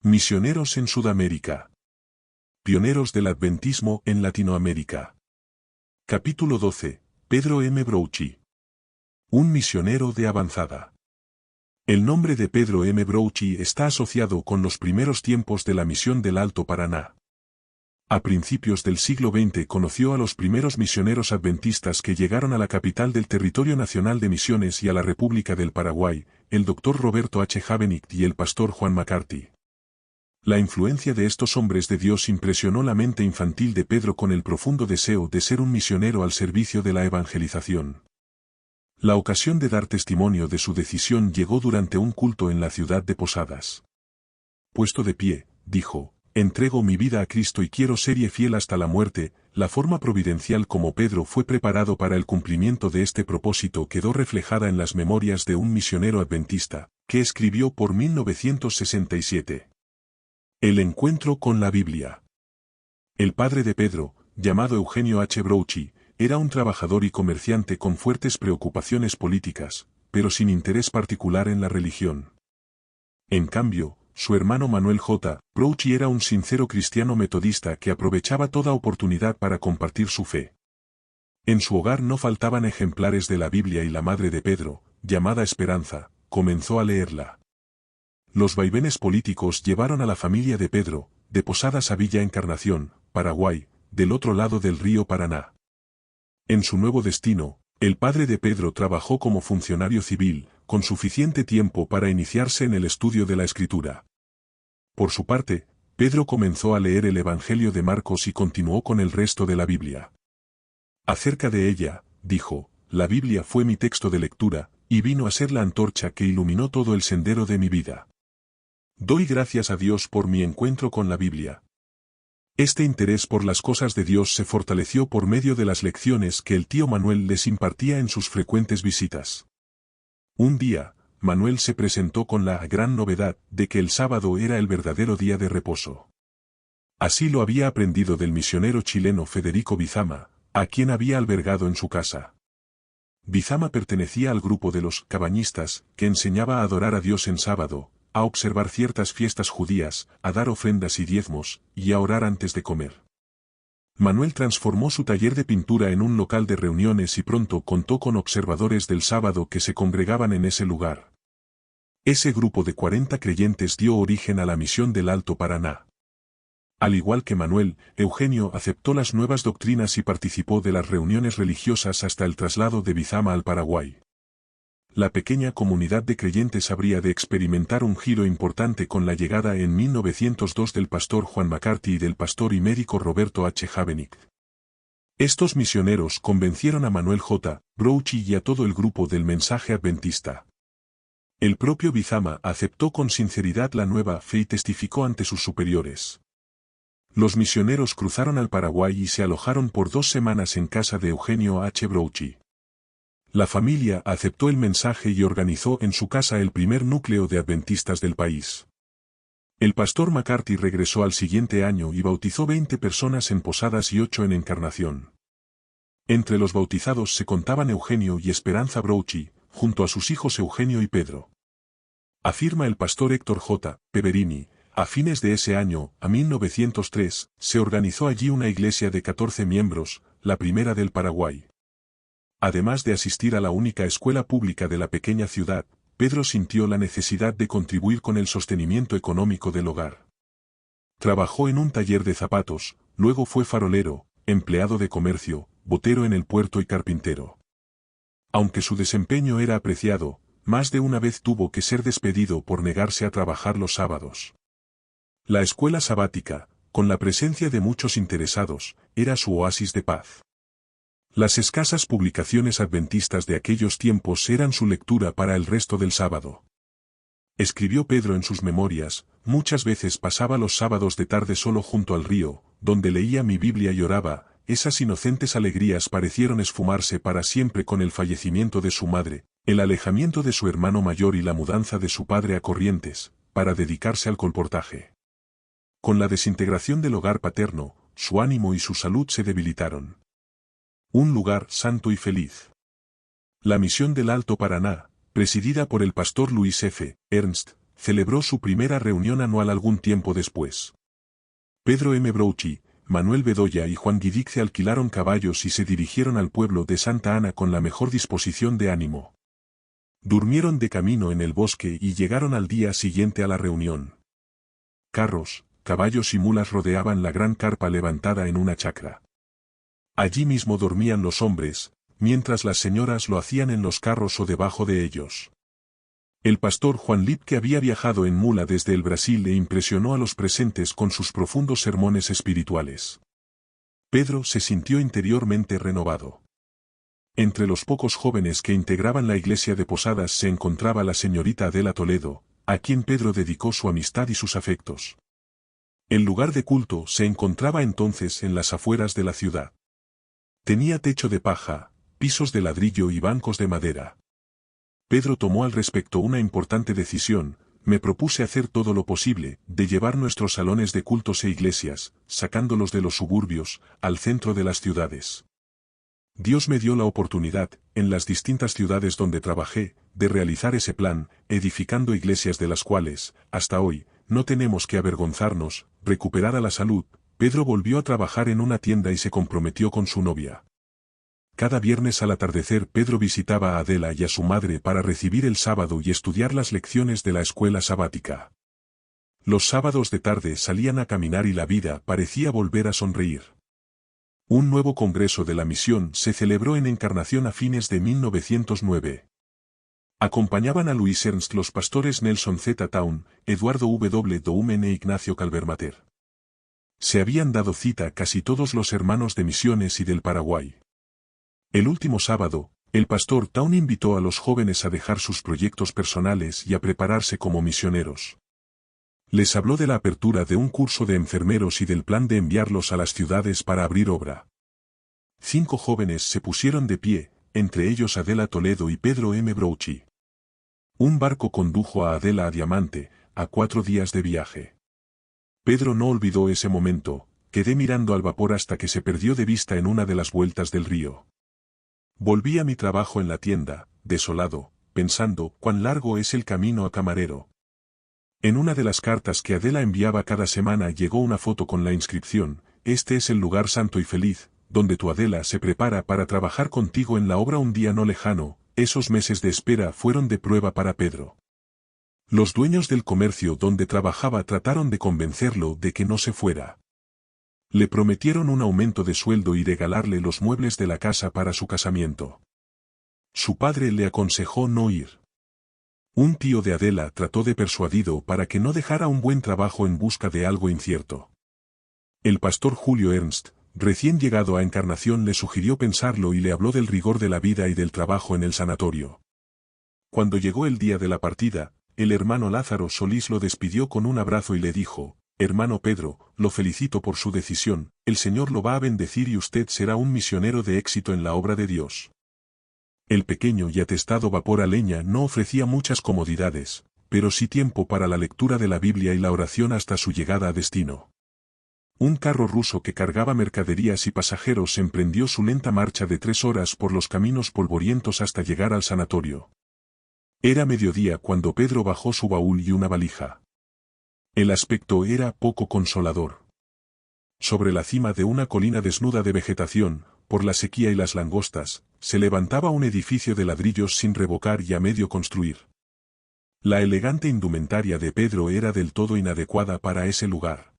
Misioneros en Sudamérica. Pioneros del Adventismo en Latinoamérica. Capítulo 12. Pedro M. Brouchi. Un misionero de avanzada. El nombre de Pedro M. Brouchi está asociado con los primeros tiempos de la misión del Alto Paraná. A principios del siglo XX conoció a los primeros misioneros adventistas que llegaron a la capital del Territorio Nacional de Misiones y a la República del Paraguay, el Dr. Roberto H. Havenich y el pastor Juan McCarthy. La influencia de estos hombres de Dios impresionó la mente infantil de Pedro con el profundo deseo de ser un misionero al servicio de la evangelización. La ocasión de dar testimonio de su decisión llegó durante un culto en la ciudad de Posadas. Puesto de pie, dijo: entrego mi vida a Cristo y quiero ser fiel hasta la muerte. La forma providencial como Pedro fue preparado para el cumplimiento de este propósito quedó reflejada en las memorias de un misionero adventista, que escribió por 1967. El encuentro con la Biblia. El padre de Pedro, llamado Eugenio H. Brouchi, era un trabajador y comerciante con fuertes preocupaciones políticas, pero sin interés particular en la religión. En cambio, su hermano Manuel J. Brouchi era un sincero cristiano metodista que aprovechaba toda oportunidad para compartir su fe. En su hogar no faltaban ejemplares de la Biblia y la madre de Pedro, llamada Esperanza, comenzó a leerla. Los vaivenes políticos llevaron a la familia de Pedro, de Posadas a Villa Encarnación, Paraguay, del otro lado del río Paraná. En su nuevo destino, el padre de Pedro trabajó como funcionario civil, con suficiente tiempo para iniciarse en el estudio de la Escritura. Por su parte, Pedro comenzó a leer el Evangelio de Marcos y continuó con el resto de la Biblia. Acerca de ella, dijo: la Biblia fue mi texto de lectura, y vino a ser la antorcha que iluminó todo el sendero de mi vida. Doy gracias a Dios por mi encuentro con la Biblia. Este interés por las cosas de Dios se fortaleció por medio de las lecciones que el tío Manuel les impartía en sus frecuentes visitas. Un día, Manuel se presentó con la gran novedad de que el sábado era el verdadero día de reposo. Así lo había aprendido del misionero chileno Federico Bizama, a quien había albergado en su casa. Bizama pertenecía al grupo de los cabañistas, que enseñaba a adorar a Dios en sábado, a observar ciertas fiestas judías, a dar ofrendas y diezmos, y a orar antes de comer. Manuel transformó su taller de pintura en un local de reuniones y pronto contó con observadores del sábado que se congregaban en ese lugar. Ese grupo de 40 creyentes dio origen a la misión del Alto Paraná. Al igual que Manuel, Eugenio aceptó las nuevas doctrinas y participó de las reuniones religiosas hasta el traslado de Bizama al Paraguay. La pequeña comunidad de creyentes habría de experimentar un giro importante con la llegada en 1902 del pastor Juan McCarthy y del pastor y médico Roberto H. Havenich. Estos misioneros convencieron a Manuel J. Brouchi y a todo el grupo del mensaje adventista. El propio Bizama aceptó con sinceridad la nueva fe y testificó ante sus superiores. Los misioneros cruzaron al Paraguay y se alojaron por 2 semanas en casa de Eugenio H. Brouchi. La familia aceptó el mensaje y organizó en su casa el primer núcleo de adventistas del país. El pastor McCarthy regresó al siguiente año y bautizó 20 personas en Posadas y 8 en Encarnación. Entre los bautizados se contaban Eugenio y Esperanza Brouchi, junto a sus hijos Eugenio y Pedro. Afirma el pastor Héctor J. Peverini: a fines de ese año, a 1903, se organizó allí una iglesia de 14 miembros, la primera del Paraguay. Además de asistir a la única escuela pública de la pequeña ciudad, Pedro sintió la necesidad de contribuir con el sostenimiento económico del hogar. Trabajó en un taller de zapatos, luego fue farolero, empleado de comercio, botero en el puerto y carpintero. Aunque su desempeño era apreciado, más de una vez tuvo que ser despedido por negarse a trabajar los sábados. La escuela sabática, con la presencia de muchos interesados, era su oasis de paz. Las escasas publicaciones adventistas de aquellos tiempos eran su lectura para el resto del sábado. Escribió Pedro en sus memorias: muchas veces pasaba los sábados de tarde solo junto al río, donde leía mi Biblia y oraba. Esas inocentes alegrías parecieron esfumarse para siempre con el fallecimiento de su madre, el alejamiento de su hermano mayor y la mudanza de su padre a Corrientes, para dedicarse al colportaje. Con la desintegración del hogar paterno, su ánimo y su salud se debilitaron. Un lugar santo y feliz. La misión del Alto Paraná, presidida por el pastor Luis F. Ernst, celebró su primera reunión anual algún tiempo después. Pedro M. Brouchy, Manuel Bedoya y Juan Guidic alquilaron caballos y se dirigieron al pueblo de Santa Ana con la mejor disposición de ánimo. Durmieron de camino en el bosque y llegaron al día siguiente a la reunión. Carros, caballos y mulas rodeaban la gran carpa levantada en una chacra. Allí mismo dormían los hombres, mientras las señoras lo hacían en los carros o debajo de ellos. El pastor Juan Lip, que había viajado en mula desde el Brasil, le impresionó a los presentes con sus profundos sermones espirituales. Pedro se sintió interiormente renovado. Entre los pocos jóvenes que integraban la iglesia de Posadas se encontraba la señorita Adela Toledo, a quien Pedro dedicó su amistad y sus afectos. El lugar de culto se encontraba entonces en las afueras de la ciudad. Tenía techo de paja, pisos de ladrillo y bancos de madera. Pedro tomó al respecto una importante decisión: me propuse hacer todo lo posible, de llevar nuestros salones de cultos e iglesias, sacándolos de los suburbios, al centro de las ciudades. Dios me dio la oportunidad, en las distintas ciudades donde trabajé, de realizar ese plan, edificando iglesias de las cuales, hasta hoy, no tenemos que avergonzarnos. Recuperada la salud, Pedro volvió a trabajar en una tienda y se comprometió con su novia. Cada viernes al atardecer Pedro visitaba a Adela y a su madre para recibir el sábado y estudiar las lecciones de la escuela sabática. Los sábados de tarde salían a caminar y la vida parecía volver a sonreír. Un nuevo congreso de la misión se celebró en Encarnación a fines de 1909. Acompañaban a Luis Ernst los pastores Nelson Z. Town, Eduardo W. Doumen e Ignacio Calvermater. Se habían dado cita casi todos los hermanos de Misiones y del Paraguay. El último sábado, el pastor Town invitó a los jóvenes a dejar sus proyectos personales y a prepararse como misioneros. Les habló de la apertura de un curso de enfermeros y del plan de enviarlos a las ciudades para abrir obra. 5 jóvenes se pusieron de pie, entre ellos Adela Toledo y Pedro M. Brouchy. Un barco condujo a Adela a Diamante, a 4 días de viaje. Pedro no olvidó ese momento: quedé mirando al vapor hasta que se perdió de vista en una de las vueltas del río. Volví a mi trabajo en la tienda, desolado, pensando cuán largo es el camino a camarero. En una de las cartas que Adela enviaba cada semana llegó una foto con la inscripción: este es el lugar santo y feliz, donde tu Adela se prepara para trabajar contigo en la obra un día no lejano. Esos meses de espera fueron de prueba para Pedro. Los dueños del comercio donde trabajaba trataron de convencerlo de que no se fuera. Le prometieron un aumento de sueldo y regalarle los muebles de la casa para su casamiento. Su padre le aconsejó no ir. Un tío de Adela trató de persuadirlo para que no dejara un buen trabajo en busca de algo incierto. El pastor Julio Ernst, recién llegado a Encarnación, le sugirió pensarlo y le habló del rigor de la vida y del trabajo en el sanatorio. Cuando llegó el día de la partida, el hermano Lázaro Solís lo despidió con un abrazo y le dijo: hermano Pedro, lo felicito por su decisión, el Señor lo va a bendecir y usted será un misionero de éxito en la obra de Dios. El pequeño y atestado vapor a leña no ofrecía muchas comodidades, pero sí tiempo para la lectura de la Biblia y la oración hasta su llegada a destino. Un carro ruso que cargaba mercaderías y pasajeros emprendió su lenta marcha de 3 horas por los caminos polvorientos hasta llegar al sanatorio. Era mediodía cuando Pedro bajó su baúl y una valija. El aspecto era poco consolador. Sobre la cima de una colina desnuda de vegetación, por la sequía y las langostas, se levantaba un edificio de ladrillos sin revocar y a medio construir. La elegante indumentaria de Pedro era del todo inadecuada para ese lugar.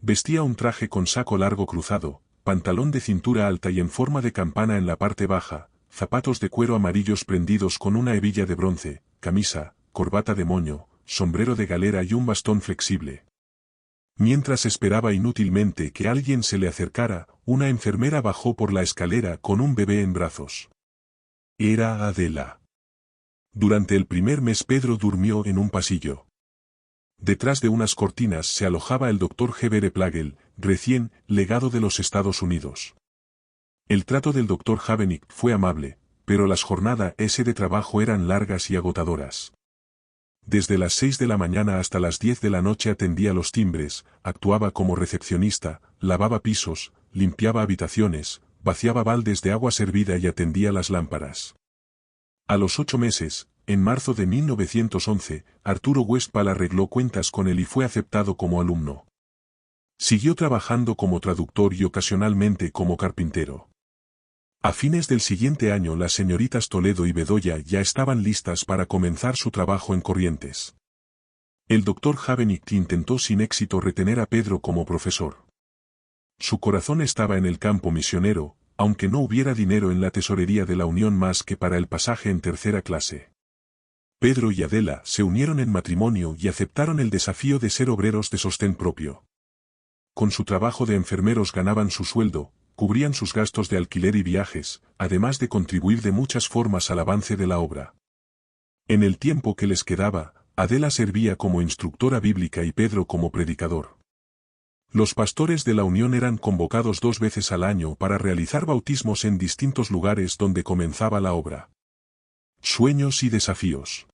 Vestía un traje con saco largo cruzado, pantalón de cintura alta y en forma de campana en la parte baja, zapatos de cuero amarillos prendidos con una hebilla de bronce, camisa, corbata de moño, sombrero de galera y un bastón flexible. Mientras esperaba inútilmente que alguien se le acercara, una enfermera bajó por la escalera con un bebé en brazos. Era Adela. Durante el primer mes Pedro durmió en un pasillo. Detrás de unas cortinas se alojaba el Dr. G. Plagel, recién legado de los Estados Unidos. El trato del Dr. Havenick fue amable, pero las jornadas de trabajo eran largas y agotadoras. Desde las 6 de la mañana hasta las 10 de la noche atendía los timbres, actuaba como recepcionista, lavaba pisos, limpiaba habitaciones, vaciaba baldes de agua servida y atendía las lámparas. A los 8 meses, en marzo de 1911, Arturo Westphal arregló cuentas con él y fue aceptado como alumno. Siguió trabajando como traductor y ocasionalmente como carpintero. A fines del siguiente año las señoritas Toledo y Bedoya ya estaban listas para comenzar su trabajo en Corrientes. El doctor Havenich intentó sin éxito retener a Pedro como profesor. Su corazón estaba en el campo misionero, aunque no hubiera dinero en la tesorería de la Unión más que para el pasaje en tercera clase. Pedro y Adela se unieron en matrimonio y aceptaron el desafío de ser obreros de sostén propio. Con su trabajo de enfermeros ganaban su sueldo, cubrían sus gastos de alquiler y viajes, además de contribuir de muchas formas al avance de la obra. En el tiempo que les quedaba, Adela servía como instructora bíblica y Pedro como predicador. Los pastores de la Unión eran convocados 2 veces al año para realizar bautismos en distintos lugares donde comenzaba la obra. Sueños y desafíos.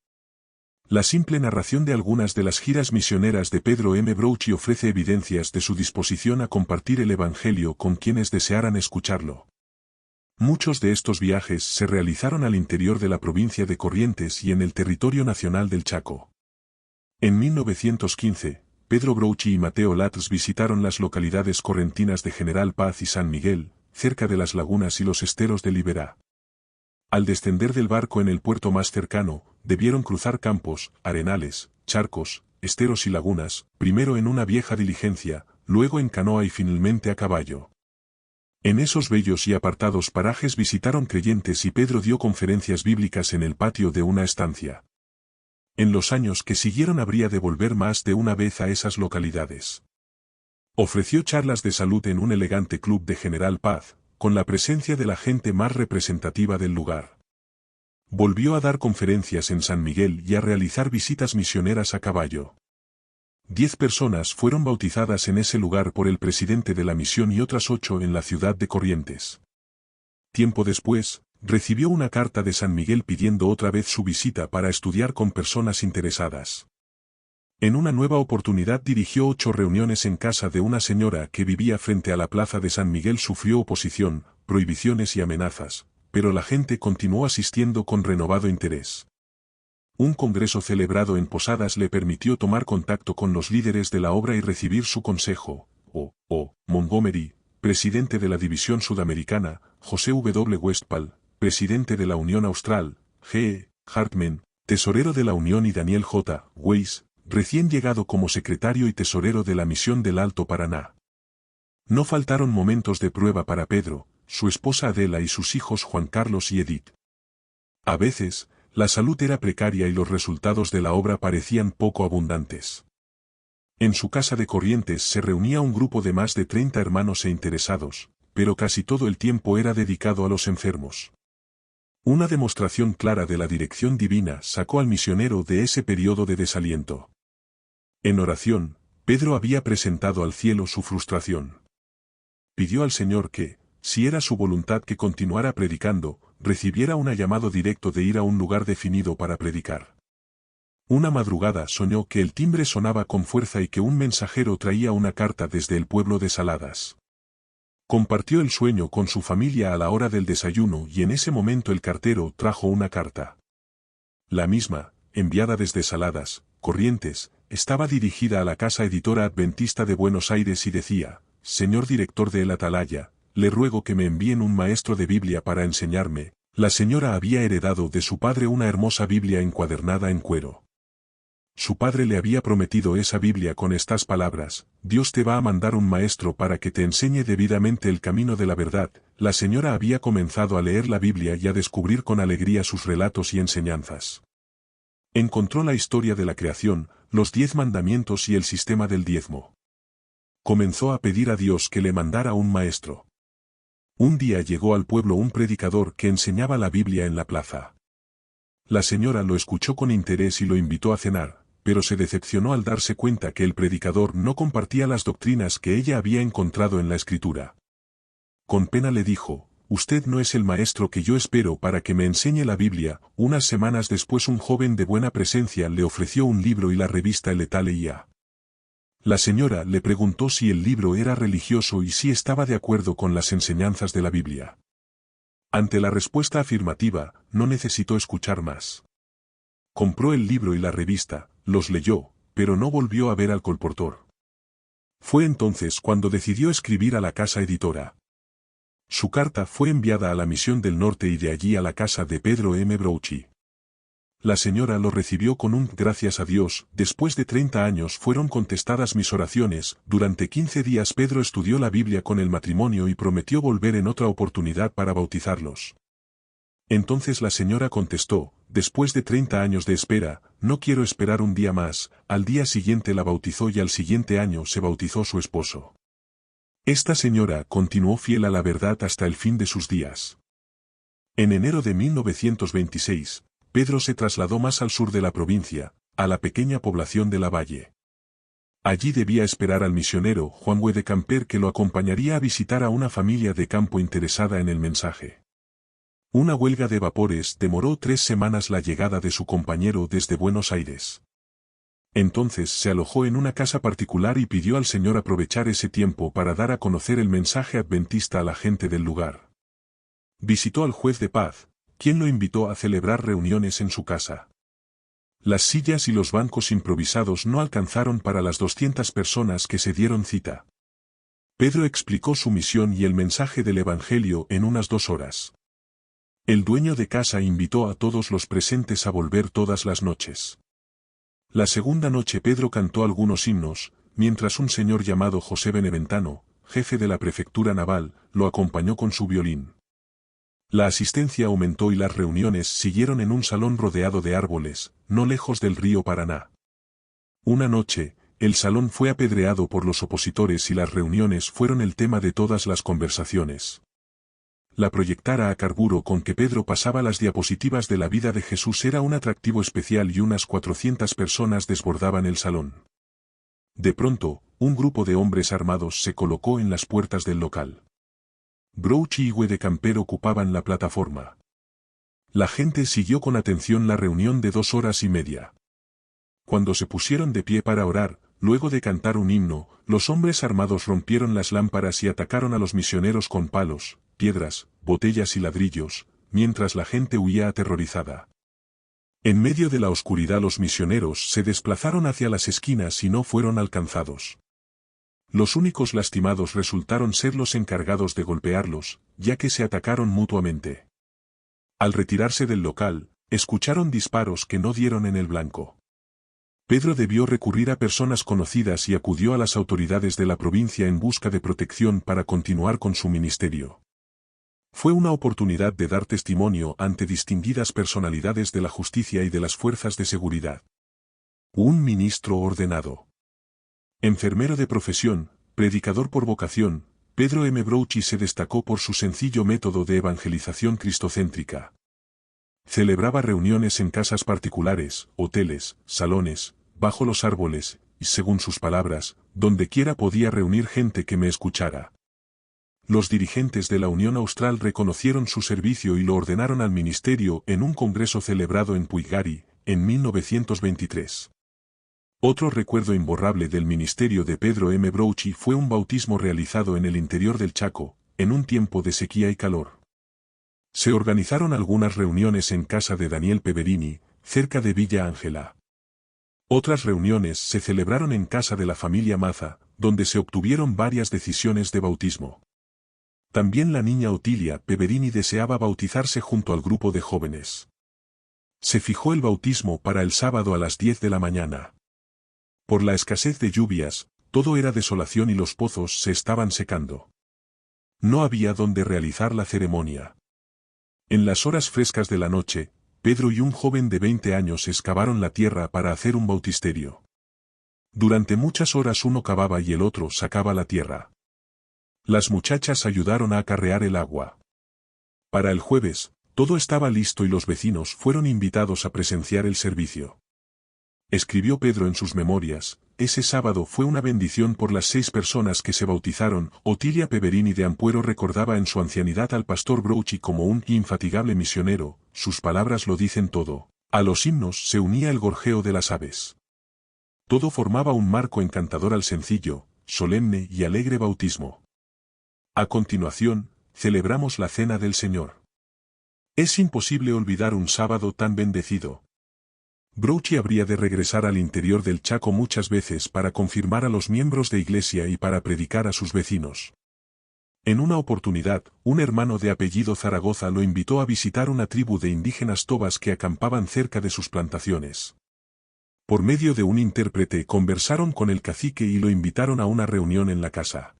La simple narración de algunas de las giras misioneras de Pedro M. Brouchy ofrece evidencias de su disposición a compartir el Evangelio con quienes desearan escucharlo. Muchos de estos viajes se realizaron al interior de la provincia de Corrientes y en el territorio nacional del Chaco. En 1915, Pedro Brouchy y Mateo Latz visitaron las localidades correntinas de General Paz y San Miguel, cerca de las lagunas y los esteros de Liberá. Al descender del barco en el puerto más cercano, debieron cruzar campos, arenales, charcos, esteros y lagunas, primero en una vieja diligencia, luego en canoa y finalmente a caballo. En esos bellos y apartados parajes visitaron creyentes y Pedro dio conferencias bíblicas en el patio de una estancia. En los años que siguieron habría de volver más de una vez a esas localidades. Ofreció charlas de salud en un elegante club de General Paz, con la presencia de la gente más representativa del lugar. Volvió a dar conferencias en San Miguel y a realizar visitas misioneras a caballo. 10 personas fueron bautizadas en ese lugar por el presidente de la misión y otras 8 en la ciudad de Corrientes. Tiempo después, recibió una carta de San Miguel pidiendo otra vez su visita para estudiar con personas interesadas. En una nueva oportunidad dirigió 8 reuniones en casa de una señora que vivía frente a la plaza de San Miguel. Sufrió oposición, prohibiciones y amenazas, pero la gente continuó asistiendo con renovado interés. Un congreso celebrado en Posadas le permitió tomar contacto con los líderes de la obra y recibir su consejo. Montgomery, presidente de la División Sudamericana, José W. Westphal, presidente de la Unión Austral, G. Hartman, tesorero de la Unión y Daniel J. Weiss, recién llegado como secretario y tesorero de la Misión del Alto Paraná. No faltaron momentos de prueba para Pedro, su esposa Adela y sus hijos Juan Carlos y Edith. A veces, la salud era precaria y los resultados de la obra parecían poco abundantes. En su casa de Corrientes se reunía un grupo de más de 30 hermanos e interesados, pero casi todo el tiempo era dedicado a los enfermos. Una demostración clara de la dirección divina sacó al misionero de ese periodo de desaliento. En oración, Pedro había presentado al cielo su frustración. Pidió al Señor que, si era su voluntad que continuara predicando, recibiera un llamado directo de ir a un lugar definido para predicar. Una madrugada soñó que el timbre sonaba con fuerza y que un mensajero traía una carta desde el pueblo de Saladas. Compartió el sueño con su familia a la hora del desayuno y en ese momento el cartero trajo una carta. La misma, enviada desde Saladas, Corrientes, estaba dirigida a la Casa Editora Adventista de Buenos Aires y decía: Señor director de El Atalaya, le ruego que me envíen un maestro de Biblia para enseñarme. La señora había heredado de su padre una hermosa Biblia encuadernada en cuero. Su padre le había prometido esa Biblia con estas palabras: Dios te va a mandar un maestro para que te enseñe debidamente el camino de la verdad. La señora había comenzado a leer la Biblia y a descubrir con alegría sus relatos y enseñanzas. Encontró la historia de la creación, los 10 mandamientos y el sistema del diezmo. Comenzó a pedir a Dios que le mandara un maestro. Un día llegó al pueblo un predicador que enseñaba la Biblia en la plaza. La señora lo escuchó con interés y lo invitó a cenar, pero se decepcionó al darse cuenta que el predicador no compartía las doctrinas que ella había encontrado en la Escritura. Con pena le dijo: Usted no es el maestro que yo espero para que me enseñe la Biblia. Unas semanas después un joven de buena presencia le ofreció un libro y la revista El leía. La señora le preguntó si el libro era religioso y si estaba de acuerdo con las enseñanzas de la Biblia. Ante la respuesta afirmativa, no necesitó escuchar más. Compró el libro y la revista, los leyó, pero no volvió a ver al colportor. Fue entonces cuando decidió escribir a la casa editora. Su carta fue enviada a la Misión del Norte y de allí a la casa de Pedro M. Brouchy. La señora lo recibió con un «gracias a Dios». Después de 30 años fueron contestadas mis oraciones. Durante 15 días Pedro estudió la Biblia con el matrimonio y prometió volver en otra oportunidad para bautizarlos. Entonces la señora contestó, después de 30 años de espera, no quiero esperar un día más. Al día siguiente la bautizó y al siguiente año se bautizó su esposo. Esta señora continuó fiel a la verdad hasta el fin de sus días. En enero de 1926, Pedro se trasladó más al sur de la provincia, a la pequeña población de La Valle. Allí debía esperar al misionero Juan Hue de Camper, que lo acompañaría a visitar a una familia de campo interesada en el mensaje. Una huelga de vapores demoró 3 semanas la llegada de su compañero desde Buenos Aires. Entonces se alojó en una casa particular y pidió al Señor aprovechar ese tiempo para dar a conocer el mensaje adventista a la gente del lugar. Visitó al juez de paz, quien lo invitó a celebrar reuniones en su casa. Las sillas y los bancos improvisados no alcanzaron para las 200 personas que se dieron cita. Pedro explicó su misión y el mensaje del Evangelio en unas 2 horas. El dueño de casa invitó a todos los presentes a volver todas las noches. La segunda noche Pedro cantó algunos himnos, mientras un señor llamado José Beneventano, jefe de la prefectura naval, lo acompañó con su violín. La asistencia aumentó y las reuniones siguieron en un salón rodeado de árboles, no lejos del río Paraná. Una noche, el salón fue apedreado por los opositores y las reuniones fueron el tema de todas las conversaciones. La proyectara a carburo con que Pedro pasaba las diapositivas de la vida de Jesús era un atractivo especial y unas 400 personas desbordaban el salón. De pronto, un grupo de hombres armados se colocó en las puertas del local. Brouchy y Hue de Camper ocupaban la plataforma. La gente siguió con atención la reunión de 2 horas y media. Cuando se pusieron de pie para orar, luego de cantar un himno, los hombres armados rompieron las lámparas y atacaron a los misioneros con palos, piedras, botellas y ladrillos, mientras la gente huía aterrorizada. En medio de la oscuridad los misioneros se desplazaron hacia las esquinas y no fueron alcanzados. Los únicos lastimados resultaron ser los encargados de golpearlos, ya que se atacaron mutuamente. Al retirarse del local, escucharon disparos que no dieron en el blanco. Pedro debió recurrir a personas conocidas y acudió a las autoridades de la provincia en busca de protección para continuar con su ministerio. Fue una oportunidad de dar testimonio ante distinguidas personalidades de la justicia y de las fuerzas de seguridad. Un ministro ordenado. Enfermero de profesión, predicador por vocación, Pedro M. Brouchy se destacó por su sencillo método de evangelización cristocéntrica. Celebraba reuniones en casas particulares, hoteles, salones, bajo los árboles, y según sus palabras, donde quiera podía reunir gente que me escuchara. Los dirigentes de la Unión Austral reconocieron su servicio y lo ordenaron al ministerio en un congreso celebrado en Puigari, en 1923. Otro recuerdo imborrable del ministerio de Pedro M. Brouchy fue un bautismo realizado en el interior del Chaco, en un tiempo de sequía y calor. Se organizaron algunas reuniones en casa de Daniel Peverini, cerca de Villa Ángela. Otras reuniones se celebraron en casa de la familia Maza, donde se obtuvieron varias decisiones de bautismo. También la niña Otilia Peverini deseaba bautizarse junto al grupo de jóvenes. Se fijó el bautismo para el sábado a las 10 de la mañana. Por la escasez de lluvias, todo era desolación y los pozos se estaban secando. No había donde realizar la ceremonia. En las horas frescas de la noche, Pedro y un joven de 20 años excavaron la tierra para hacer un bautisterio. Durante muchas horas uno cavaba y el otro sacaba la tierra. Las muchachas ayudaron a acarrear el agua. Para el jueves, todo estaba listo y los vecinos fueron invitados a presenciar el servicio. Escribió Pedro en sus memorias, ese sábado fue una bendición por las 6 personas que se bautizaron. Otilia Peverini de Ampuero recordaba en su ancianidad al pastor Brouchy como un infatigable misionero, sus palabras lo dicen todo. A los himnos se unía el gorjeo de las aves. Todo formaba un marco encantador al sencillo, solemne y alegre bautismo. A continuación, celebramos la Cena del Señor. Es imposible olvidar un sábado tan bendecido. Brouchi habría de regresar al interior del Chaco muchas veces para confirmar a los miembros de iglesia y para predicar a sus vecinos. En una oportunidad, un hermano de apellido Zaragoza lo invitó a visitar una tribu de indígenas tobas que acampaban cerca de sus plantaciones. Por medio de un intérprete conversaron con el cacique y lo invitaron a una reunión en la casa.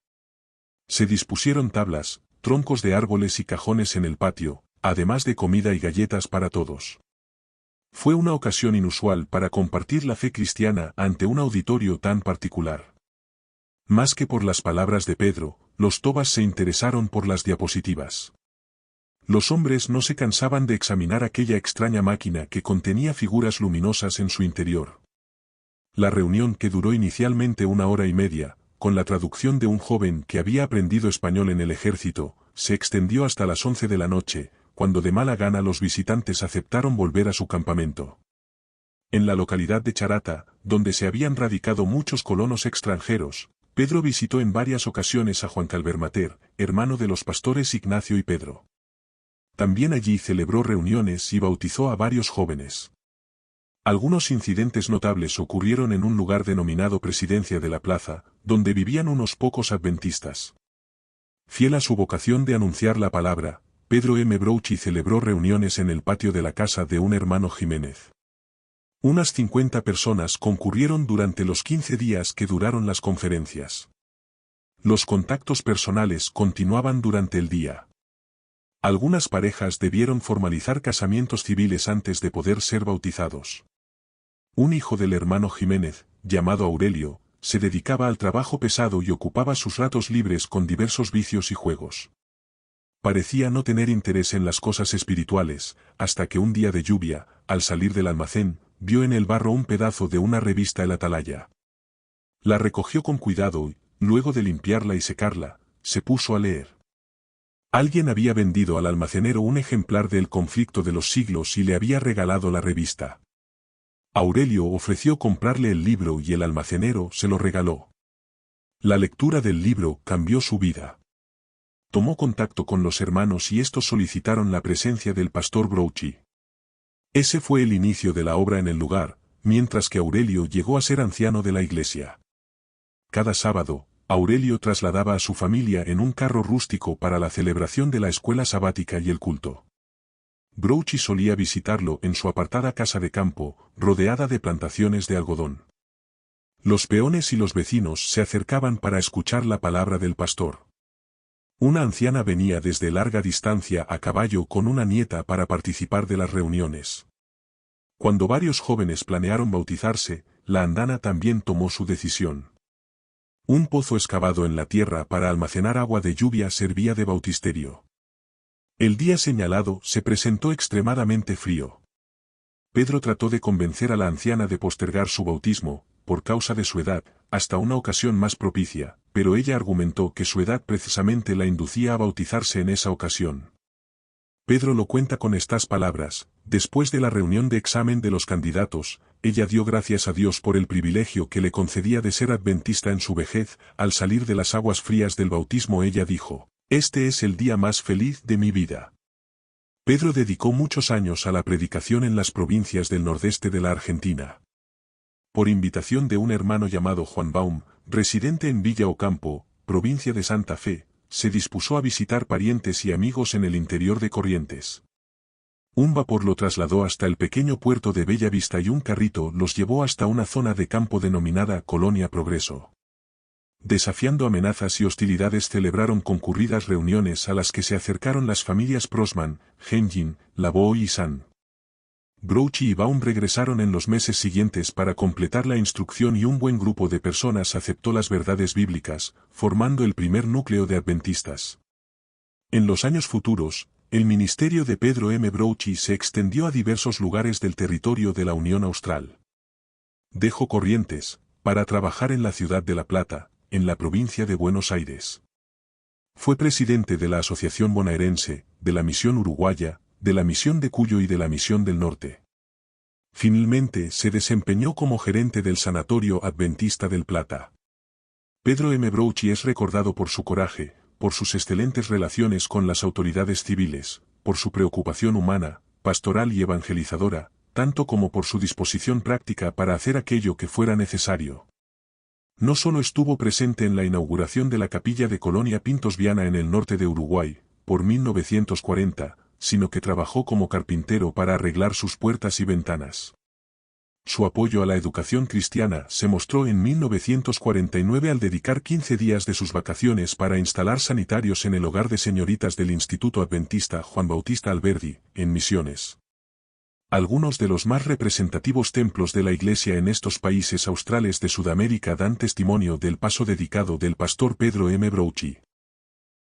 Se dispusieron tablas, troncos de árboles y cajones en el patio, además de comida y galletas para todos. Fue una ocasión inusual para compartir la fe cristiana ante un auditorio tan particular. Más que por las palabras de Pedro, los tobas se interesaron por las diapositivas. Los hombres no se cansaban de examinar aquella extraña máquina que contenía figuras luminosas en su interior. La reunión, que duró inicialmente 1 hora y media, con la traducción de un joven que había aprendido español en el ejército, se extendió hasta las 11 de la noche, cuando de mala gana los visitantes aceptaron volver a su campamento. En la localidad de Charata, donde se habían radicado muchos colonos extranjeros, Pedro visitó en varias ocasiones a Juan Calvermater, hermano de los pastores Ignacio y Pedro. También allí celebró reuniones y bautizó a varios jóvenes. Algunos incidentes notables ocurrieron en un lugar denominado Presidencia de la Plaza, donde vivían unos pocos adventistas. Fiel a su vocación de anunciar la palabra, Pedro M. Brouchi celebró reuniones en el patio de la casa de un hermano Jiménez. Unas 50 personas concurrieron durante los 15 días que duraron las conferencias. Los contactos personales continuaban durante el día. Algunas parejas debieron formalizar casamientos civiles antes de poder ser bautizados. Un hijo del hermano Jiménez, llamado Aurelio, se dedicaba al trabajo pesado y ocupaba sus ratos libres con diversos vicios y juegos. Parecía no tener interés en las cosas espirituales, hasta que un día de lluvia, al salir del almacén, vio en el barro un pedazo de una revista El Atalaya. La recogió con cuidado y, luego de limpiarla y secarla, se puso a leer. Alguien había vendido al almacenero un ejemplar de El Conflicto de los Siglos y le había regalado la revista. Aurelio ofreció comprarle el libro y el almacenero se lo regaló. La lectura del libro cambió su vida. Tomó contacto con los hermanos y estos solicitaron la presencia del pastor Brouchi. Ese fue el inicio de la obra en el lugar, mientras que Aurelio llegó a ser anciano de la iglesia. Cada sábado, Aurelio trasladaba a su familia en un carro rústico para la celebración de la escuela sabática y el culto. Brouchi solía visitarlo en su apartada casa de campo, rodeada de plantaciones de algodón. Los peones y los vecinos se acercaban para escuchar la palabra del pastor. Una anciana venía desde larga distancia a caballo con una nieta para participar de las reuniones. Cuando varios jóvenes planearon bautizarse, la andana también tomó su decisión. Un pozo excavado en la tierra para almacenar agua de lluvia servía de bautisterio. El día señalado se presentó extremadamente frío. Pedro trató de convencer a la anciana de postergar su bautismo, por causa de su edad, hasta una ocasión más propicia, pero ella argumentó que su edad precisamente la inducía a bautizarse en esa ocasión. Pedro lo cuenta con estas palabras: después de la reunión de examen de los candidatos, ella dio gracias a Dios por el privilegio que le concedía de ser adventista en su vejez. Al salir de las aguas frías del bautismo ella dijo: «Este es el día más feliz de mi vida». Pedro dedicó muchos años a la predicación en las provincias del nordeste de la Argentina. Por invitación de un hermano llamado Juan Baum, residente en Villa Ocampo, provincia de Santa Fe, se dispuso a visitar parientes y amigos en el interior de Corrientes. Un vapor lo trasladó hasta el pequeño puerto de Bella Vista y un carrito los llevó hasta una zona de campo denominada Colonia Progreso. Desafiando amenazas y hostilidades celebraron concurridas reuniones a las que se acercaron las familias Prosman, Henjin, Lavoe y San. Brouchi y Baum regresaron en los meses siguientes para completar la instrucción y un buen grupo de personas aceptó las verdades bíblicas, formando el primer núcleo de adventistas. En los años futuros, el ministerio de Pedro M. Brouchi se extendió a diversos lugares del territorio de la Unión Austral. Dejó Corrientes, para trabajar en la ciudad de La Plata, en la provincia de Buenos Aires. Fue presidente de la Asociación Bonaerense, de la Misión Uruguaya, de la Misión de Cuyo y de la Misión del Norte. Finalmente se desempeñó como gerente del Sanatorio Adventista del Plata. Pedro M. Brouchi es recordado por su coraje, por sus excelentes relaciones con las autoridades civiles, por su preocupación humana, pastoral y evangelizadora, tanto como por su disposición práctica para hacer aquello que fuera necesario. No solo estuvo presente en la inauguración de la capilla de Colonia Pintos Viana en el norte de Uruguay, por 1940, sino que trabajó como carpintero para arreglar sus puertas y ventanas. Su apoyo a la educación cristiana se mostró en 1949 al dedicar 15 días de sus vacaciones para instalar sanitarios en el hogar de señoritas del Instituto Adventista Juan Bautista Alberdi, en Misiones. Algunos de los más representativos templos de la Iglesia en estos países australes de Sudamérica dan testimonio del paso dedicado del pastor Pedro M. Brouchy.